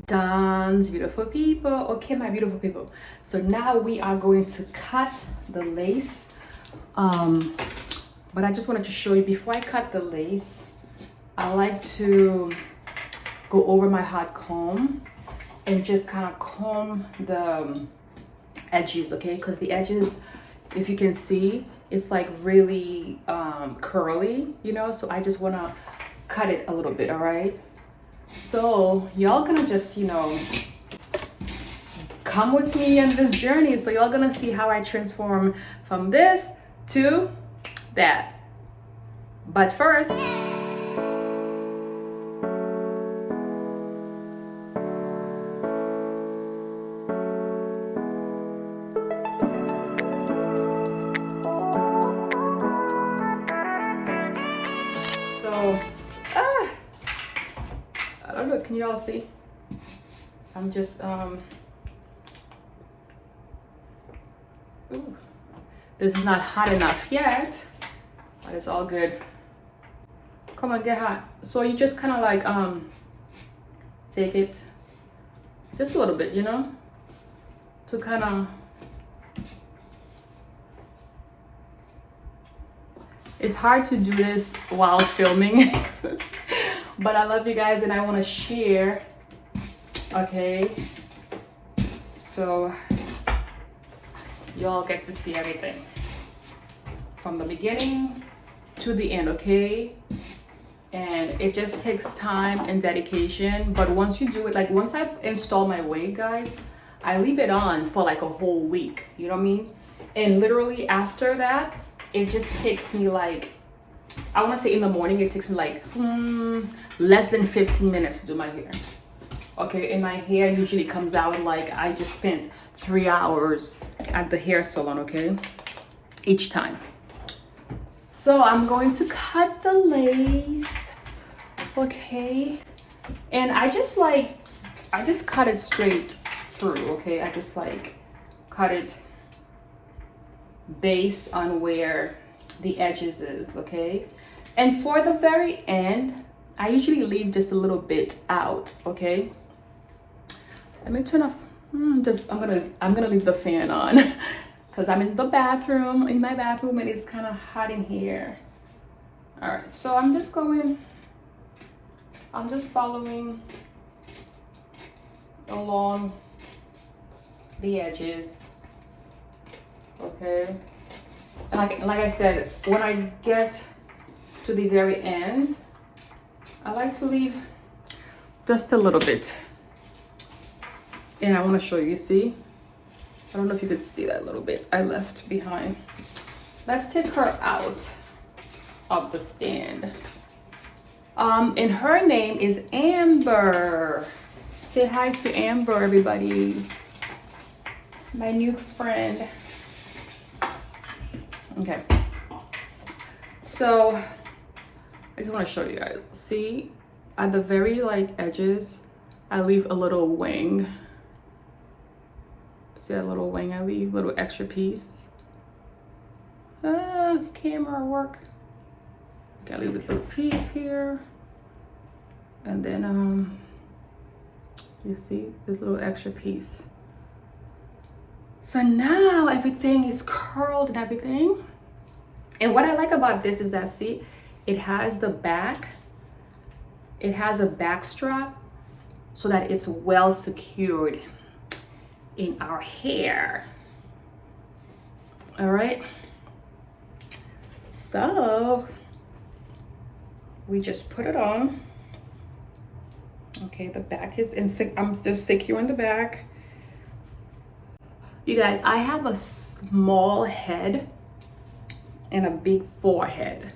Dance, beautiful people. Okay, my beautiful people. So now we are going to cut the lace. But I just wanted to show you before I cut the lace, I like to go over my hot comb and just kind of comb the edges, okay? Because the edges, if you can see, it's like really curly, you know? So I just want to cut it a little bit, all right? So y'all gonna just, you know, come with me on this journey. So y'all gonna see how I transform from this to that. But first, I don't know, can you all see? I'm just, ooh, this is not hot enough yet, but it's all good. Come on, get hot. So you just kind of like, take it just a little bit, you know, to kind of, it's hard to do this while filming. But I love you guys and I want to share, okay? So y'all get to see everything from the beginning to the end, okay? And it just takes time and dedication. But once you do it, like once I install my wig, guys, I leave it on for like a whole week, you know what I mean? And literally after that, it just takes me like, I want to say in the morning, it takes me like less than 15 minutes to do my hair. Okay, and my hair usually comes out like I just spent 3 hours at the hair salon, okay? Each time. So I'm going to cut the lace, okay? And I just cut it straight through, okay? I just like cut it based on where the edges is, okay? And for the very end, I usually leave just a little bit out, okay? Let me turn off, I'm gonna leave the fan on because I'm in my bathroom and it's kind of hot in here. All right, so I'm just following along the edges, okay? And like I said, when I get to the very end, I like to leave just a little bit. And I want to show you, see? I don't know if you could see that little bit I left behind. Let's take her out of the stand. And her name is Amber. Say hi to Amber, everybody. My new friend. Okay, so I just want to show you guys. See, at the very like edges, I leave a little wing. See that little wing I leave, little extra piece. Camera work. Okay, I leave this little piece here, and then you see this little extra piece. So now everything is curled and everything. And what I like about this is that, see, it has the back. It has a back strap so that it's well secured in our hair. All right. So we just put it on. Okay, the back is in, I'm just securing the back. You guys, I have a small head and a big forehead,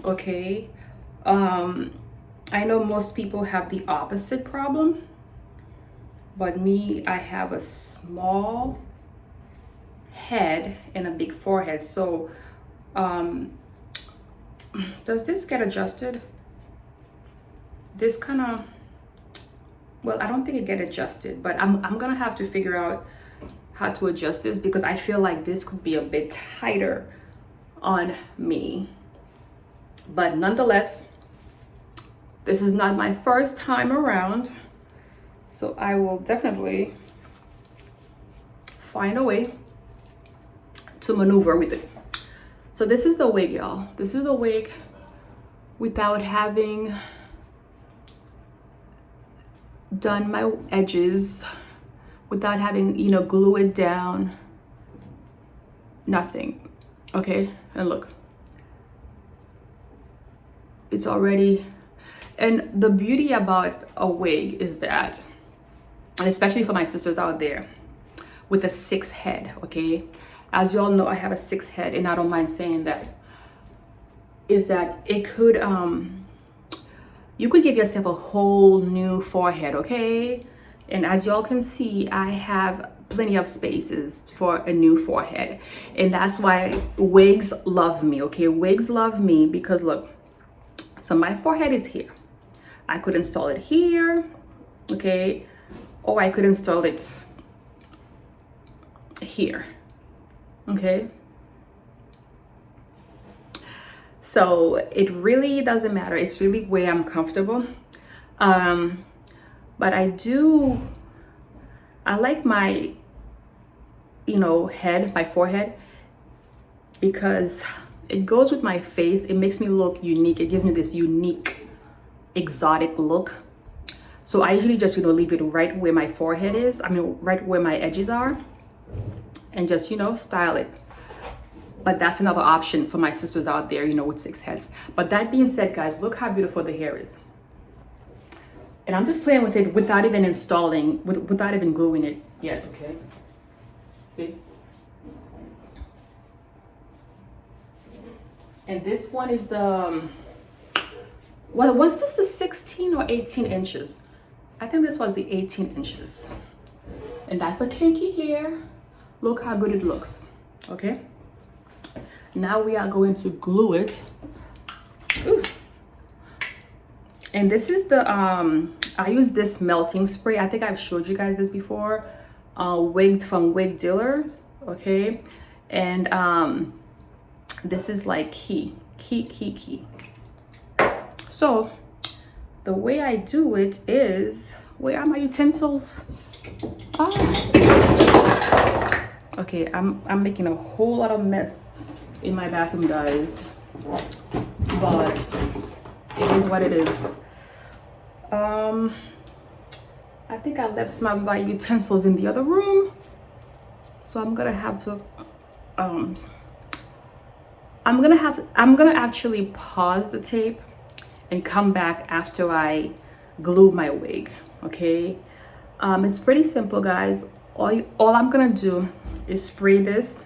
okay? I know most people have the opposite problem, but me, I have a small head and a big forehead. So, does this get adjusted? This kind of, well, I don't think it get adjusted, but I'm gonna have to figure out how to adjust this because I feel like this could be a bit tighter on me. But nonetheless, this is not my first time around. So I will definitely find a way to maneuver with it. So this is the wig, y'all. This is the wig without having done my edges, without having, you know, glue it down, nothing. Okay, and look, it's already, and the beauty about a wig is that, and especially for my sisters out there with a 6 head, okay, as you all know, I have a 6 head, and I don't mind saying that, is that it could you could give yourself a whole new forehead, okay? And as y'all can see, I have plenty of spaces for a new forehead, and that's why wigs love me, okay? Wigs love me because look, so my forehead is here. I could install it here, okay, or I could install it here, okay? So it really doesn't matter. It's really where I'm comfortable. But I like my, you know, head, my forehead, because it goes with my face. It makes me look unique. It gives me this unique, exotic look. So I usually just, you know, leave it right where my forehead is. I mean, right where my edges are, and just, you know, style it. But that's another option for my sisters out there, you know, with 6 heads. But that being said, guys, look how beautiful the hair is. And I'm just playing with it without even installing, without even gluing it yet, okay? See? And this one is the, well, was this the 16 or 18 inches? I think this was the 18 inches. And that's the kinky hair. Look how good it looks, okay? Now we are going to glue it. Ooh. And this is the, I use this melting spray. I think I've showed you guys this before. Wigged from Wig Dealer, okay? And this is like key. So the way I do it is, where are my utensils? Okay, I'm making a whole lot of mess in my bathroom, guys, but it is what it is. I think I left some of my utensils in the other room, so I'm gonna have to I'm gonna actually pause the tape and come back after I glue my wig, okay? It's pretty simple, guys. All I'm gonna do is spray this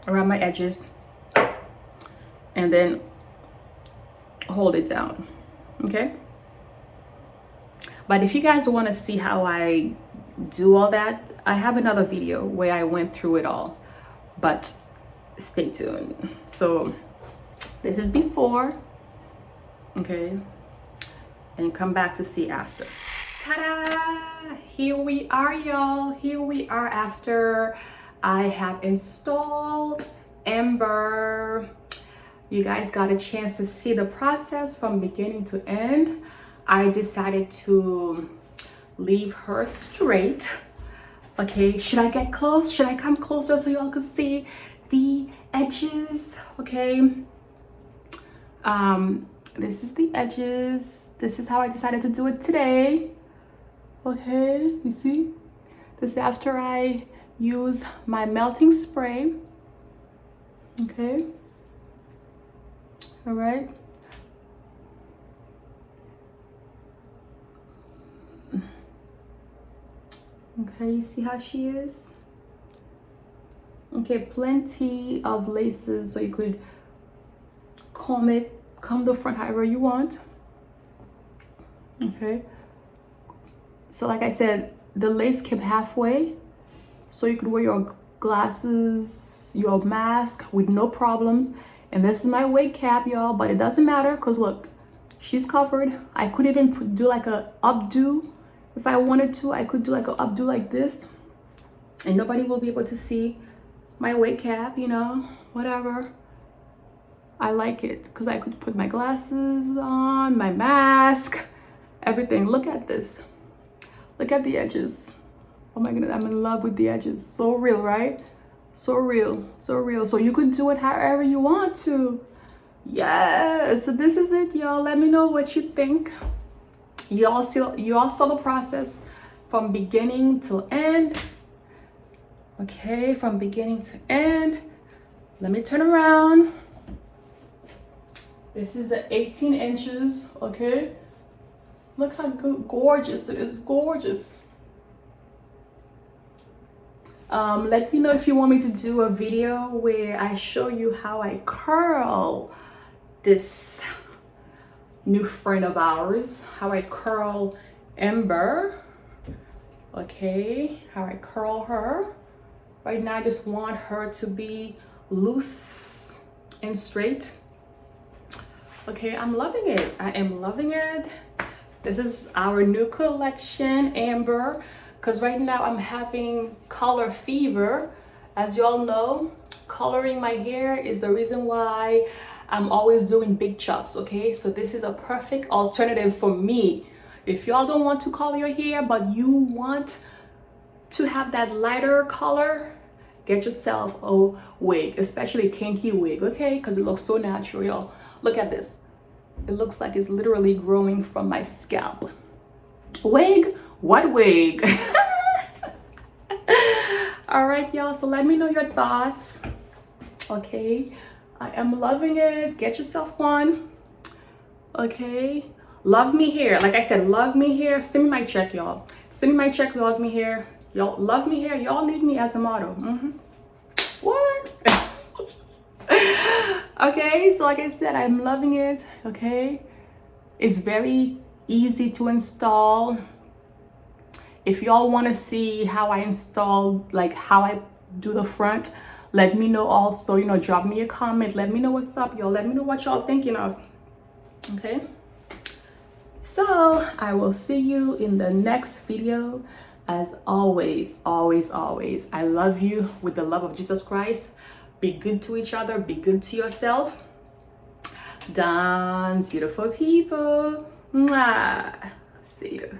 around my edges and then hold it down, okay? But if you guys want to see how I do all that, I have another video where I went through it all, but stay tuned. So this is before, okay, and come back to see after. Ta-da! Here we are, y'all. Here we are after I have installed Amber. You guys got a chance to see the process from beginning to end. I decided to leave her straight. Okay, should I get close? Should I come closer so y'all can see the edges? Okay. This is the edges. This is how I decided to do it today. Okay, you see? This is after I use my melting spray. Okay. All right. Okay, you see how she is? Okay, plenty of laces so you could comb the front however you want. Okay. So like I said, the lace came halfway, so you could wear your glasses, your mask with no problems. And this is my wig cap, y'all, but it doesn't matter because look, she's covered. I could even do like a updo. If I wanted to, I could do like an updo like this, and nobody will be able to see my wig cap, you know, whatever. I like it because I could put my glasses on, my mask, everything. Look at this. Look at the edges. Oh my goodness, I'm in love with the edges. So real, right? So real, so real. So you could do it however you want to. Yes, so this is it, y'all. Let me know what you think. You all saw the process from beginning to end. Okay, from beginning to end. Let me turn around. This is the 18 inches, okay? Look how gorgeous it is, gorgeous. Let me know if you want me to do a video where I show you how I curl this new friend of ours, how I curl Ember, okay? How I curl her. Right now, I just want her to be loose and straight. Okay, I'm loving it. I am loving it. This is our new collection, Amber, because right now I'm having color fever. As you all know, coloring my hair is the reason why I'm always doing big chops, okay? So this is a perfect alternative for me. If y'all don't want to color your hair, but you want to have that lighter color, get yourself a wig, especially a kinky wig, okay? Because it looks so natural, y'all. Look at this. It looks like it's literally growing from my scalp. Wig? What wig? All right, y'all. So let me know your thoughts, okay? I am loving it. Get yourself one, okay? Love me hair. Like I said, love me hair. Send me my check, y'all. Send me my check. Love me hair. Y'all love me hair. Y'all need me as a model. What? Okay, so like I said, I'm loving it. Okay, it's very easy to install. If y'all want to see how I install, like how I do the front, let me know also. You know, drop me a comment. Let me know what's up, y'all. Let me know what y'all thinking of. Okay, so I will see you in the next video. As always, always, always, I love you with the love of Jesus Christ. Be good to each other. Be good to yourself. Dance, beautiful people. Mwah. See you.